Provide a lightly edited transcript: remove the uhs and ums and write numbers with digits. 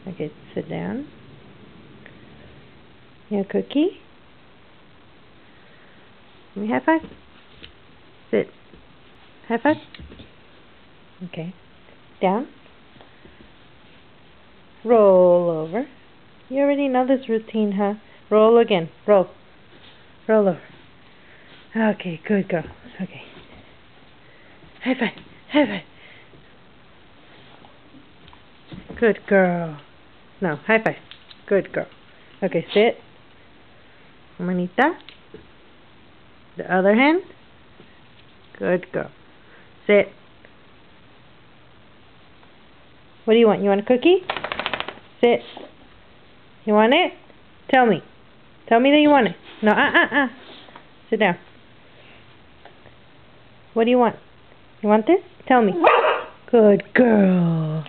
Okay, sit down. You have a cookie? Let me high five. Sit. High five. Okay. Down. Roll over. You already know this routine, huh? Roll again. Roll. Roll over. Okay, good girl. Okay. High five. High five. Good girl. No, high five. Good girl. Okay, sit. Manita. The other hand. Good girl. Sit. What do you want? You want a cookie? Sit. You want it? Tell me. Tell me that you want it. No, Sit down. What do you want? You want this? Tell me. Good girl.